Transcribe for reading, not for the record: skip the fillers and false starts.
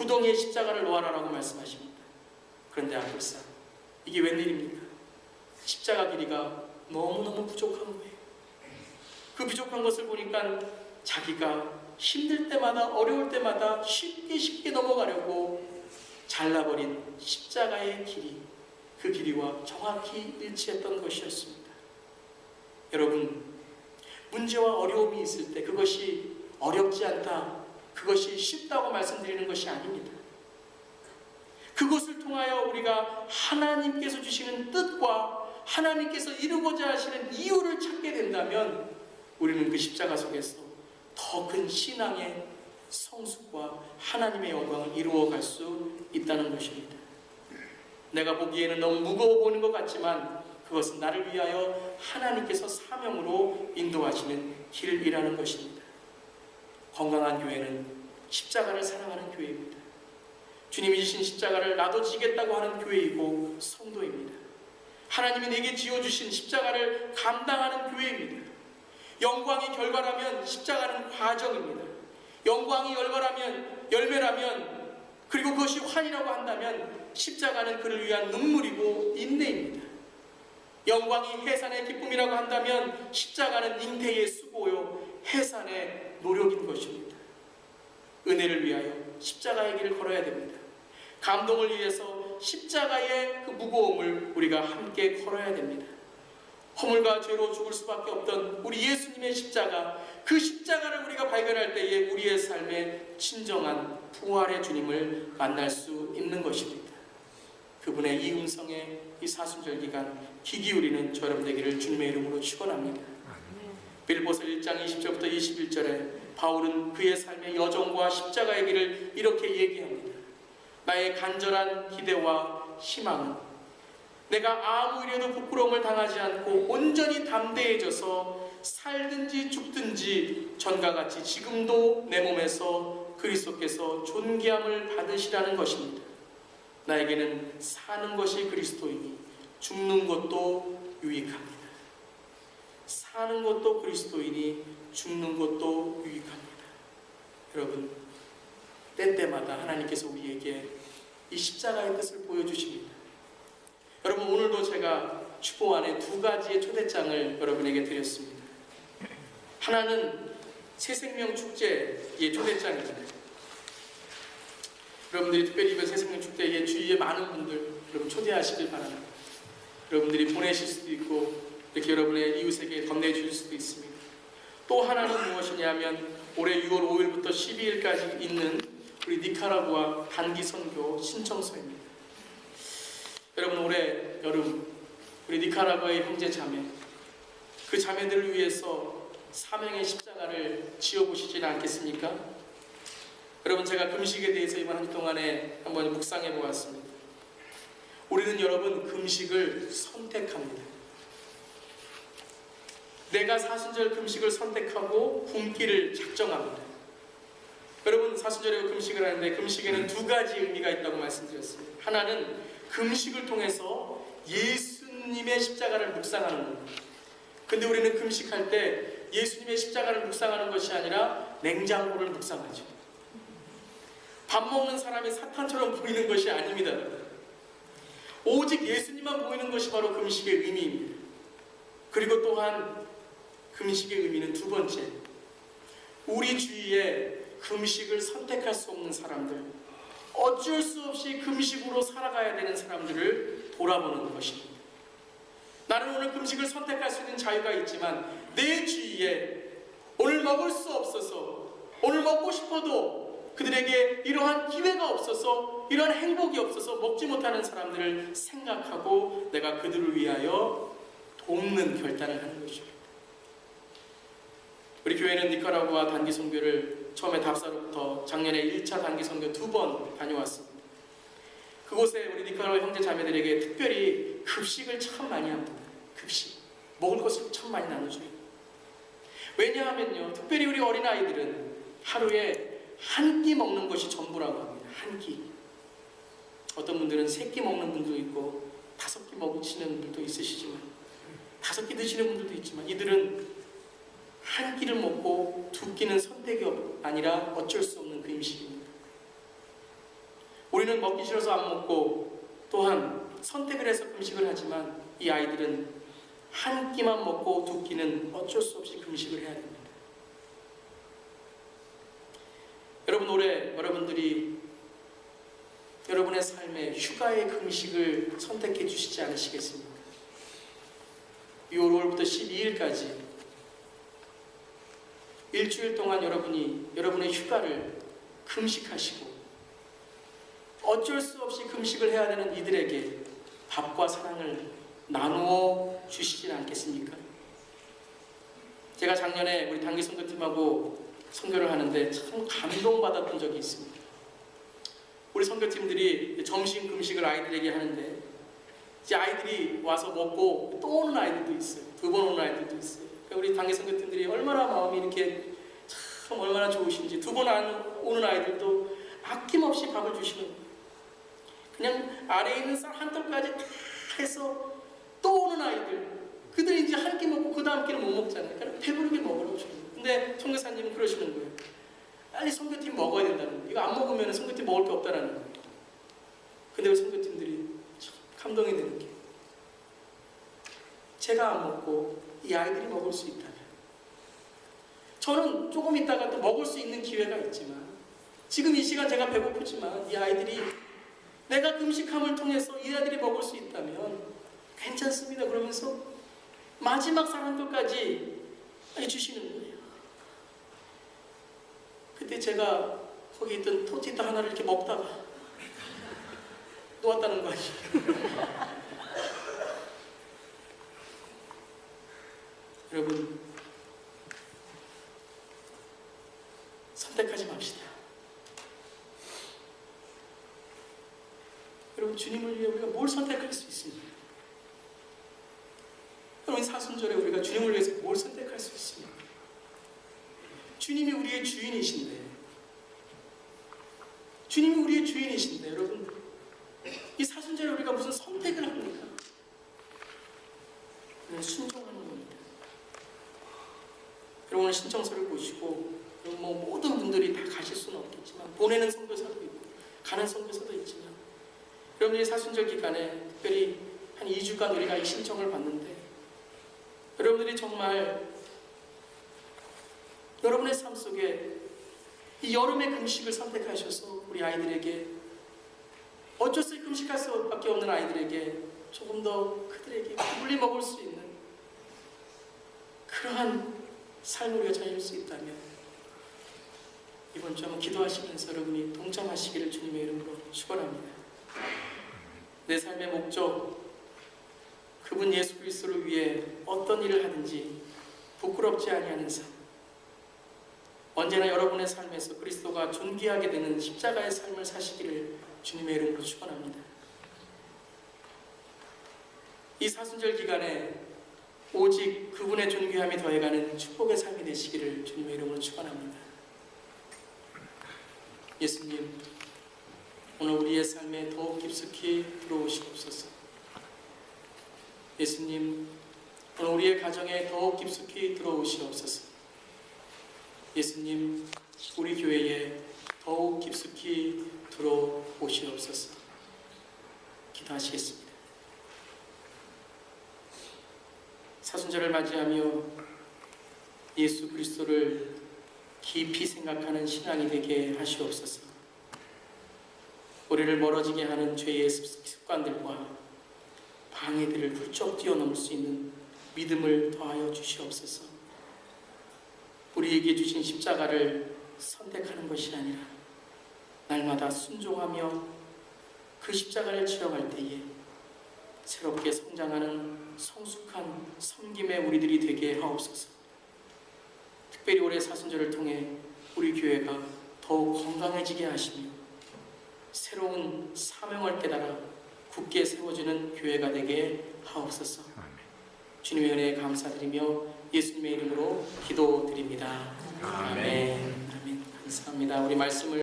구덩이에 십자가를 놓아라라고 말씀하십니다. 그런데 아플사 이게 웬일입니까? 십자가 길이가 너무너무 부족한 거예요. 그 부족한 것을 보니까 자기가 힘들 때마다 어려울 때마다 쉽게 넘어가려고 잘라버린 십자가의 길이, 그 길이와 정확히 일치했던 것이었습니다. 여러분, 문제와 어려움이 있을 때 그것이 어렵지 않다, 그것이 쉽다고 말씀드리는 것이 아닙니다. 그것을 통하여 우리가 하나님께서 주시는 뜻과 하나님께서 이루고자 하시는 이유를 찾게 된다면 우리는 그 십자가 속에서 더 큰 신앙의 성숙과 하나님의 영광을 이루어갈 수 있다는 것입니다. 내가 보기에는 너무 무거워 보이는 것 같지만 그것은 나를 위하여 하나님께서 사명으로 인도하시는 길이라는 것입니다. 건강한 교회는 십자가를 사랑하는 교회입니다. 주님이 주신 십자가를 나도 지겠다고 하는 교회이고 성도입니다. 하나님이 내게 지어주신 십자가를 감당하는 교회입니다. 영광의 결과라면 십자가는 과정입니다. 영광이 열매라면 그리고 그것이 환이라고 한다면 십자가는 그를 위한 눈물이고 인내입니다. 영광이 해산의 기쁨이라고 한다면 십자가는 잉태의 수고요 해산의 노력인 것입니다. 은혜를 위하여 십자가의 길을 걸어야 됩니다. 감동을 위해서 십자가의 그 무거움을 우리가 함께 걸어야 됩니다. 허물과 죄로 죽을 수밖에 없던 우리 예수님의 십자가, 그 십자가를 우리가 발견할 때에 우리의 삶에 진정한 부활의 주님을 만날 수 있는 것입니다. 그분의 이 음성에 이 사순절 기간 귀 기울이는 저 여러분 되기를 주님의 이름으로 축원합니다. 빌보서 1장 20절부터 21절에 바울은 그의 삶의 여정과 십자가의 길을 이렇게 얘기합니다. 나의 간절한 기대와 희망은 내가 아무 일에도 부끄러움을 당하지 않고 온전히 담대해져서 살든지 죽든지 전과 같이 지금도 내 몸에서 그리스도께서 존귀함을 받으시라는 것입니다. 나에게는 사는 것이 그리스도이니 죽는 것도 유익합니다. 사는 것도 그리스도이니 죽는 것도 유익합니다. 여러분, 때때마다 하나님께서 우리에게 이 십자가의 뜻을 보여주십니다. 여러분, 오늘도 제가 축복 안에 두 가지의 초대장을 여러분에게 드렸습니다. 하나는 새생명 축제의 초대장입니다. 여러분들이 특별히 이번 새생명 축제에 주위에 많은 분들 여러분 초대하시길 바랍니다. 여러분들이 보내실 수도 있고 이렇게 여러분의 이웃에게 건네주실 수도 있습니다. 또 하나는 무엇이냐면 올해 6월 5일부터 12일까지 있는 우리 니카라구아 단기 선교 신청서입니다. 여러분, 올해 여름 우리 니카라구아의 형제 자매, 그 자매들을 위해서 사명의 십자가를 지어보시지는 않겠습니까? 여러분, 제가 금식에 대해서 이번 한 주 동안에 한번 묵상해 보았습니다. 우리는 여러분 금식을 선택합니다. 내가 사순절 금식을 선택하고 굶기를 작정합니다. 여러분, 사순절에 금식을 하는데 금식에는 두 가지 의미가 있다고 말씀드렸습니다. 하나는 금식을 통해서 예수님의 십자가를 묵상하는 겁니다. 근데 우리는 금식할 때 예수님의 십자가를 묵상하는 것이 아니라 냉장고를 묵상하죠. 밥 먹는 사람이 사탄처럼 보이는 것이 아닙니다. 오직 예수님만 보이는 것이 바로 금식의 의미입니다. 그리고 또한 금식의 의미는 두 번째, 우리 주위에 금식을 선택할 수 없는 사람들, 어쩔 수 없이 금식으로 살아가야 되는 사람들을 돌아보는 것입니다. 나는 오늘 금식을 선택할 수 있는 자유가 있지만 내 주위에 오늘 먹을 수 없어서, 오늘 먹고 싶어도 그들에게 이러한 기회가 없어서, 이러한 행복이 없어서 먹지 못하는 사람들을 생각하고 내가 그들을 위하여 돕는 결단을 하는 것입니다. 우리 교회는 니카라구아 단기 선교를 처음에 답사로부터 작년에 1차 단기 선교 2번 다녀왔습니다. 그곳에 우리 니카라구아 형제 자매들에게 특별히 급식을 참 많이 합니다. 급식, 먹을 것을 참 많이 나눠줘요. 왜냐하면요, 특별히 우리 어린아이들은 하루에 한 끼 먹는 것이 전부라고 합니다. 한 끼. 어떤 분들은 3끼 먹는 분도 있고 5끼 먹으시는 분도 있으시지만, 5끼 드시는 분들도 있지만, 이들은 한 끼를 먹고 2끼는 선택이 아니라 어쩔 수 없는 그 음식입니다. 우리는 먹기 싫어서 안 먹고 또한 선택을 해서 금식을 하지만 이 아이들은 한 끼만 먹고 두 끼는 어쩔 수 없이 금식을 해야 됩니다. 여러분, 올해 여러분들이 여러분의 삶에 휴가의 금식을 선택해 주시지 않으시겠습니까? 6월 5일부터 12일까지 일주일 동안 여러분이 여러분의 휴가를 금식하시고 어쩔 수 없이 금식을 해야 되는 이들에게 밥과 사랑을 나누어 주시진 않겠습니까? 제가 작년에 우리 단기 선교팀하고 선교를 하는데 참 감동받았던 적이 있습니다. 우리 선교팀들이 점심 금식을 아이들에게 하는데 이제 아이들이 와서 먹고 또 오는 아이들도 있어요. 2번 오는 아이들도 있어요. 그러니까 우리 단기 선교팀들이 얼마나 마음이 이렇게 참 얼마나 좋으신지 2번 오는 아이들도 아낌없이 밥을 주시는 거예요. 그냥 아래에 있는 쌀 한 톨까지 다 해서 또 오는 아이들, 그들이 이제 한 끼 먹고 그 다음 끼는 못 먹잖아요. 그러니까 배부르게 먹으라고 주는 거예요. 근데 선교사님은 그러시는 거예요. 빨리 선교팀 먹어야 된다는 거예요. 이거 안 먹으면 선교팀 먹을 게 없다는 거예요. 근데 우리 선교팀들이 참 감동이 되는 게, 제가 안 먹고 이 아이들이 먹을 수 있다면, 저는 조금 있다가 또 먹을 수 있는 기회가 있지만, 지금 이 시간 제가 배고프지만 이 아이들이 내가 금식함을 통해서 이 아이들이 먹을 수 있다면 괜찮습니다. 그러면서 마지막 사람들까지 해주시는 거예요. 그때 제가 거기 있던 토티타 하나를 이렇게 먹다가 놓았다는 거 아니에요. 여러분, 선택하지 맙시다. 여러분, 주님을 위해 우리가 뭘 선택할 수 있습니까? 여러분, 사순절에 우리가 주님을 위해서 뭘 선택할 수 있습니까? 주님이 우리의 주인이신데, 주님이 우리의 주인이신데, 여러분, 이 사순절에 우리가 무슨 선택을 합니까? 그냥 순종하는 겁니다. 여러분, 오늘 신청서를 보시고, 모든 분들이 다 가실 수는 없겠지만, 보내는 선교사도 있고, 가는 선교사도 있지만, 여러분들이 사순절 기간에 특별히 한 2주간 우리가 이 신청을 받는데, 여러분들이 정말 여러분의 삶 속에 이 여름의 금식을 선택하셔서 우리 아이들에게, 어쩔 수 없이 금식할 수밖에 없는 아이들에게 조금 더 그들에게 배불리 먹을 수 있는 그러한 삶을 우리가 자유할 수 있다면, 이번 주 한번 기도하시면서 여러분이 동참하시기를 주님의 이름으로 축원합니다. 내 삶의 목적, 그분 예수 그리스도를 위해 어떤 일을 하든지 부끄럽지 아니하는 삶, 언제나 여러분의 삶에서 그리스도가 존귀하게 되는 십자가의 삶을 사시기를 주님의 이름으로 축원합니다. 이 사순절 기간에 오직 그분의 존귀함이 더해가는 축복의 삶이 되시기를 주님의 이름으로 축원합니다. 예수님, 오늘 우리의 삶에 더욱 깊숙이 들어오시옵소서. 예수님, 오늘 우리의 가정에 더욱 깊숙이 들어오시옵소서. 예수님, 우리 교회에 더욱 깊숙이 들어오시옵소서. 기도하시겠습니다. 사순절을 맞이하며 예수 그리스도를 깊이 생각하는 신앙이 되게 하시옵소서. 우리를 멀어지게 하는 죄의 습관들과 방해들을 훌쩍 뛰어넘을 수 있는 믿음을 더하여 주시옵소서. 우리에게 주신 십자가를 선택하는 것이 아니라 날마다 순종하며 그 십자가를 지어갈 때에 새롭게 성장하는 성숙한 섬김의 우리들이 되게 하옵소서. 특별히 올해 사순절을 통해 우리 교회가 더욱 건강해지게 하시며 새로운 사명을 깨달아 굳게 세워지는 교회가 되게 하옵소서. 주님의 은혜에 감사드리며 예수님의 이름으로 기도드립니다. 아멘. 아멘. 감사합니다. 우리 말씀을